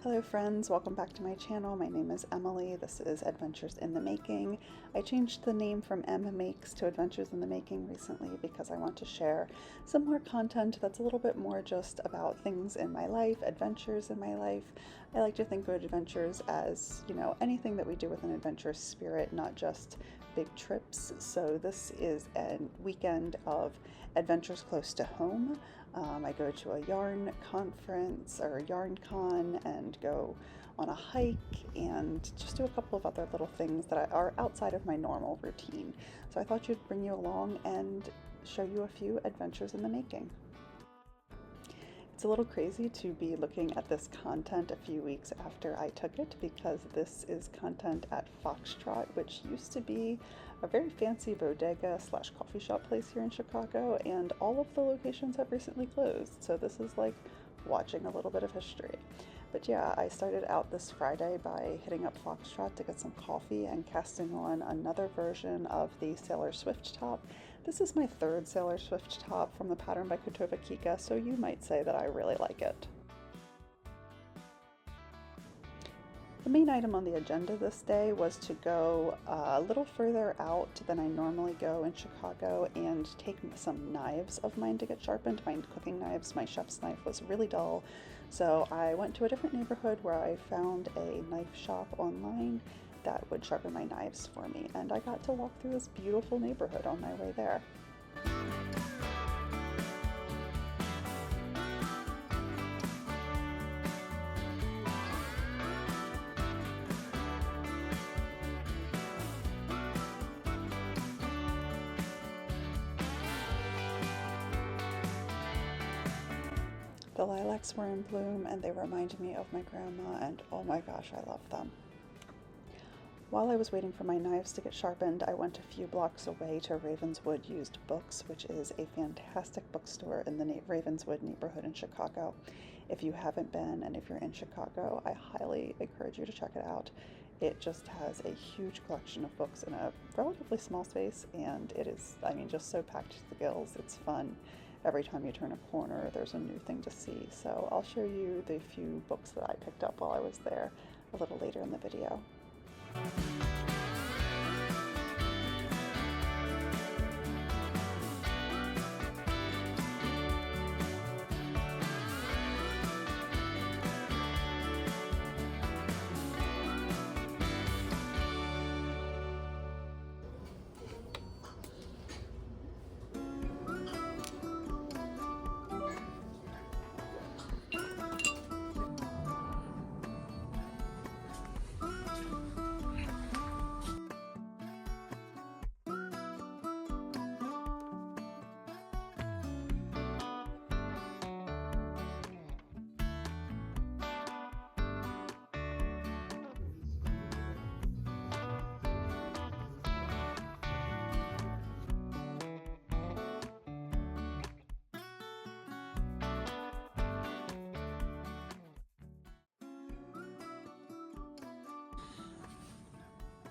Hello friends, welcome back to my channel. My name is Emily. This is Adventures in the Making. I changed the name from M Makes to Adventures in the Making recently because I want to share some more content that's a little bit more just about things in my life, adventures in my life. I like to think of adventures as, anything that we do with an adventurous spirit, not just big trips. So this is a weekend of adventures close to home. I go to a yarn conference or yarn con and go on a hike and just do a couple of other little things that are outside of my normal routine. So I thought you'd bring you along and show you a few adventures in the making. It's a little crazy to be looking at this content a few weeks after I took it because this is content at Foxtrot, which used to be a very fancy bodega slash coffee shop place here in Chicago, and all of the locations have recently closed. So this is like watching a little bit of history. But yeah, I started out this Friday by hitting up Foxtrot to get some coffee and casting on another version of the Sailor Swift top. This is my third Sailor Swift top from the pattern by Kotova Kika, so you might say that I really like it. The main item on the agenda this day was to go a little further out than I normally go in Chicago and take some knives of mine to get sharpened. My cooking knives, my chef's knife was really dull, so I went to a different neighborhood where I found a knife shop online that would sharpen my knives for me, and I got to walk through this beautiful neighborhood on my way there. The lilacs were in bloom and they reminded me of my grandma, and oh my gosh, I love them. While I was waiting for my knives to get sharpened, I went a few blocks away to Ravenswood Used Books, which is a fantastic bookstore in the Ravenswood neighborhood in Chicago. If you haven't been, and if you're in Chicago, I highly encourage you to check it out. It just has a huge collection of books in a relatively small space, and it is, just so packed to the gills. It's fun. Every time you turn a corner, there's a new thing to see. So I'll show you the few books that I picked up while I was there a little later in the video.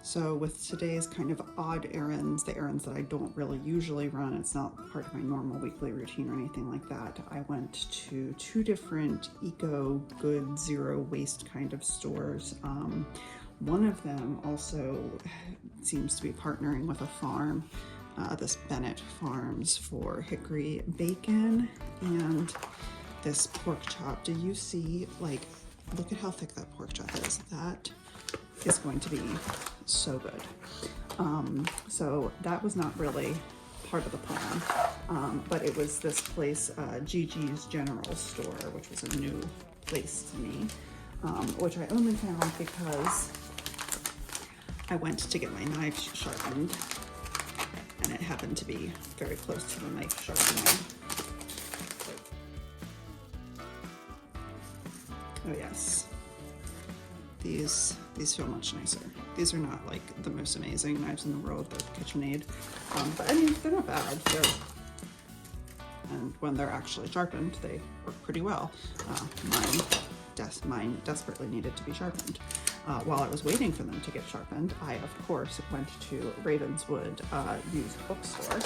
So with today's kind of odd errands, the errands that I don't really usually run, it's not part of my normal weekly routine or anything like that, I went to two different eco good zero waste kind of stores. One of them also seems to be partnering with a farm, this Bennett Farms, for hickory bacon and this pork chop. Do you see, like, look at how thick that pork chop is. That is going to be so good. So that was not really part of the plan, but it was this place, Gigi's General Store, which was a new place to me, which I only found because I went to get my knife sharpened, and it happened to be very close to the knife sharpening. Oh yes. These feel much nicer. These are not like the most amazing knives in the world, they're KitchenAid, but I mean, they're not bad. And when they're actually sharpened, they work pretty well. Mine desperately needed to be sharpened. While I was waiting for them to get sharpened, I of course went to Ravenswood Used Bookstore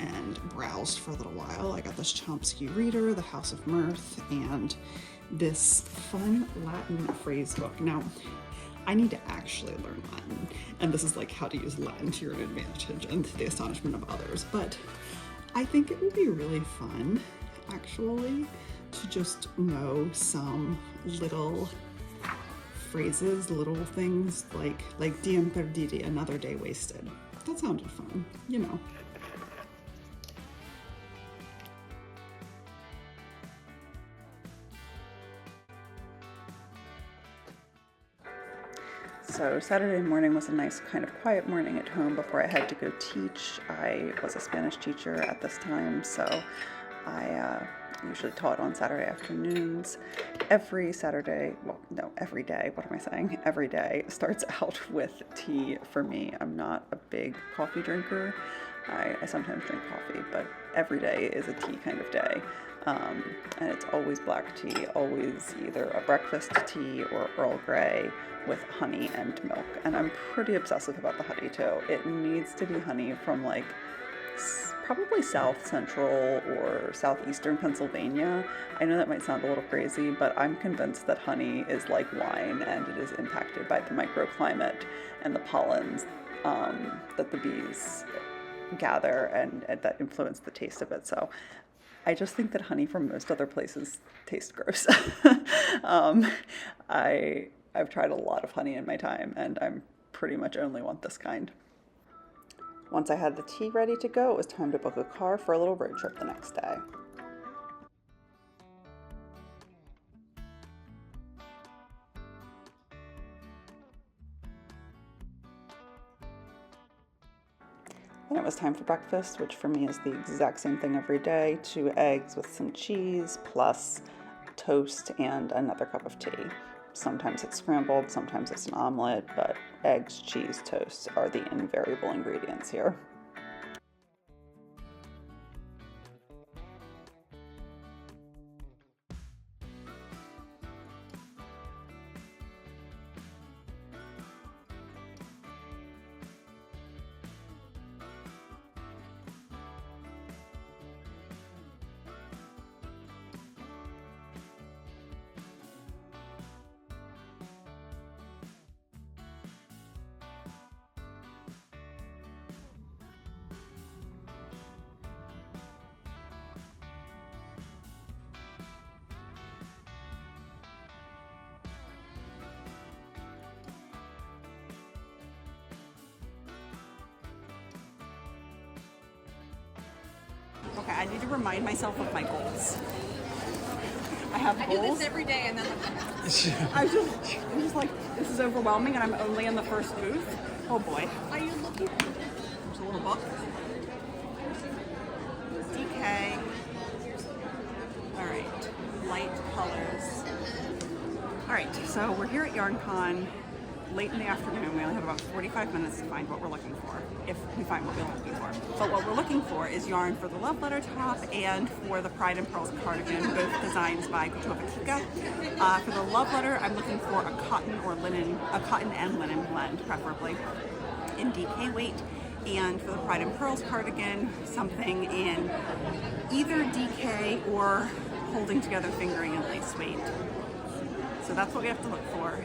and browsed for a little while. I got this Chomsky Reader, The House of Mirth, and this fun Latin phrase book. Now, I need to actually learn Latin, and this is like how to use Latin to your advantage and to the astonishment of others. But I think it would be really fun, actually, to just know some little phrases, little things like diem perditi, another day wasted. That sounded fun, you know. So Saturday morning was a nice kind of quiet morning at home before I had to go teach. I was a Spanish teacher at this time, so I usually taught on Saturday afternoons. Every Saturday, well, no, every day, what am I saying? Every day starts out with tea for me. I'm not a big coffee drinker. I sometimes drink coffee, but every day is a tea kind of day. And it's always black tea, always either a breakfast tea or Earl Grey with honey and milk. And I'm pretty obsessive about the honey too. It needs to be honey from like probably south central or southeastern Pennsylvania. I know that might sound a little crazy, but I'm convinced that honey is like wine and it is impacted by the microclimate and the pollens that the bees gather and that influence the taste of it. So I just think that honey from most other places tastes gross. um, I've tried a lot of honey in my time, and I'm pretty much only want this kind. Once I had the tea ready to go, it was time to book a car for a little road trip the next day. Then it was time for breakfast, which for me is the exact same thing every day. 2 eggs with some cheese, plus toast and another cup of tea. Sometimes it's scrambled, sometimes it's an omelet, but eggs, cheese, toast are the invariable ingredients here. Okay, I need to remind myself of my goals. I have goals. I do this every day and then I'm just like, this is overwhelming and I'm only in the first booth. Oh boy. are you looking? There's a little book. DK. All right, light colors. All right, so we're here at YarnCon late in the afternoon. We only have about 45 minutes to find what we're looking for, if we find what we're looking for. But what we're looking for is yarn for the Love Letter top and for the Pride and Pearls cardigan, both designs by Kotova Kika. For the Love Letter, I'm looking for a cotton and linen blend, preferably in DK weight. And for the Pride and Pearls cardigan, something in either DK or holding together fingering and lace weight. So that's what we have to look for.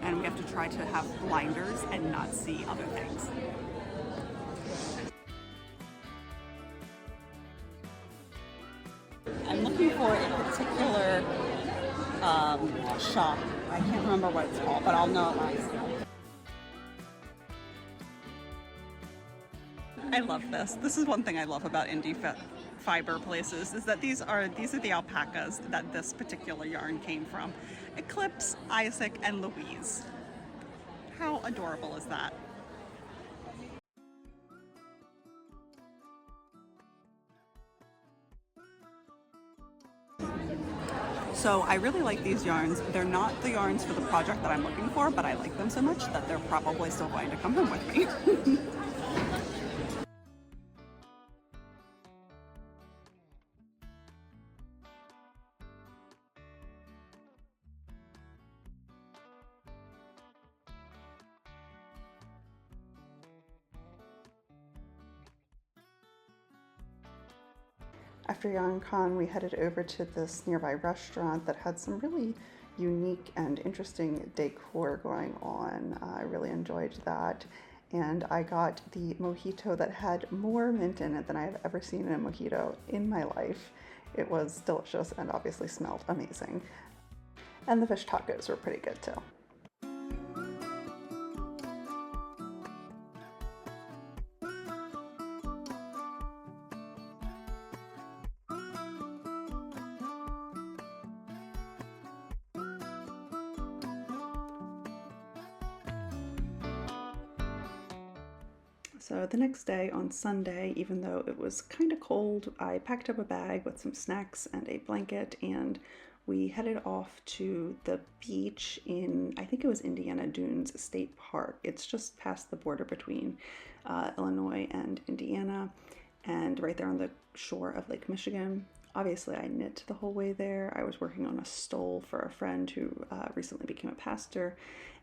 And we have to try to have blinders and not see other things. I'm looking for a particular shop. I can't remember what it's called, but I'll know it when I see it. I love this. This is one thing I love about indie fiber places, is that these are the alpacas that this particular yarn came from. Eclipse, Isaac, and Louise. How adorable is that? So I really like these yarns. They're not the yarns for the project that I'm looking for, but I like them so much that they're probably still going to come home with me. After YarnCon, we headed over to this nearby restaurant that had some really unique and interesting decor going on. I really enjoyed that. And I got the mojito that had more mint in it than I have ever seen in a mojito in my life. It was delicious and obviously smelled amazing. And the fish tacos were pretty good too. So the next day, on Sunday, even though it was kind of cold, I packed up a bag with some snacks and a blanket, and we headed off to the beach in, I think it was Indiana Dunes State Park. It's just past the border between Illinois and Indiana, and right there on the shore of Lake Michigan. Obviously, I knit the whole way there. I was working on a stole for a friend who recently became a pastor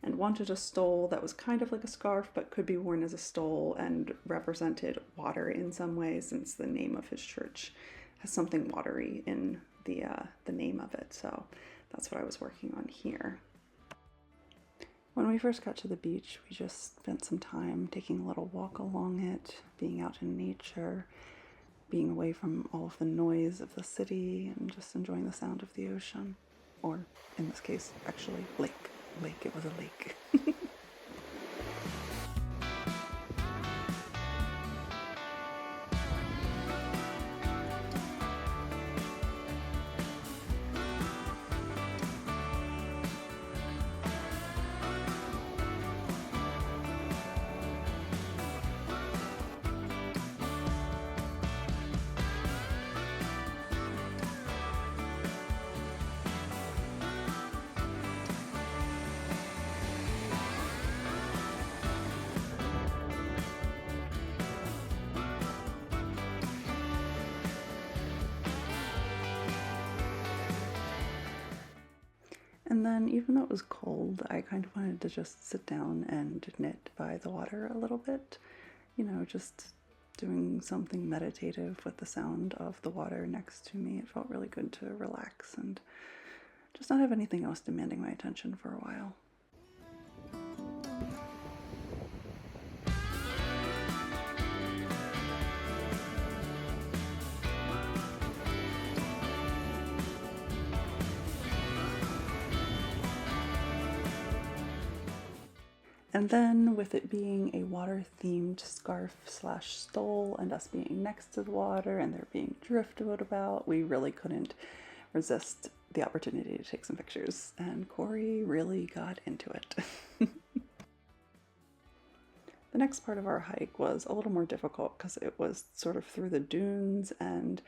and wanted a stole that was kind of like a scarf but could be worn as a stole and represented water in some way, since the name of his church has something watery in the name of it. So that's what I was working on here. When we first got to the beach, we just spent some time taking a little walk along it, being out in nature, being away from all of the noise of the city, and just enjoying the sound of the ocean. Or, in this case, actually, lake. It was a lake. And then, even though it was cold, I kind of wanted to just sit down and knit by the water a little bit. You know, just doing something meditative with the sound of the water next to me. It felt really good to relax and just not have anything else demanding my attention for a while. And then, with it being a water-themed scarf slash stole and us being next to the water and there being driftwood about, we really couldn't resist the opportunity to take some pictures. And Corey really got into it. The next part of our hike was a little more difficult because it was sort of through the dunes and,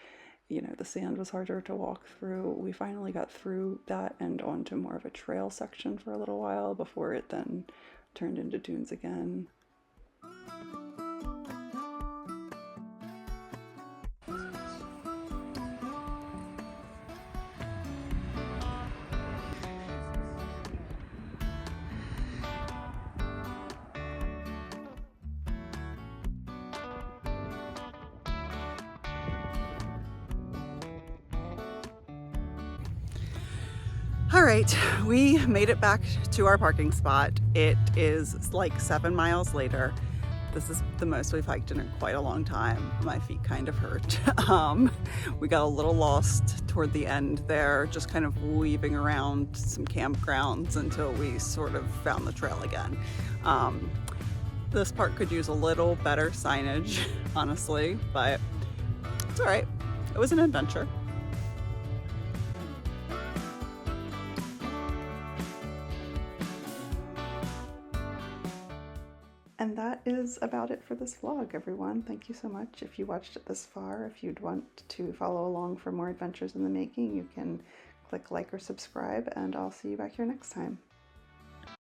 you know, the sand was harder to walk through. We finally got through that and onto more of a trail section for a little while before it then turned into dunes again. All right, we made it back to our parking spot. It is like 7 miles later. This is the most we've hiked in quite a long time. My feet kind of hurt. We got a little lost toward the end there, just kind of weaving around some campgrounds until we sort of found the trail again. This part could use a little better signage, honestly, but it's all right. It was an adventure. And that is about it for this vlog, everyone. Thank you so much if you watched it this far. If you'd want to follow along for more adventures in the making, you can click like or subscribe, and I'll see you back here next time.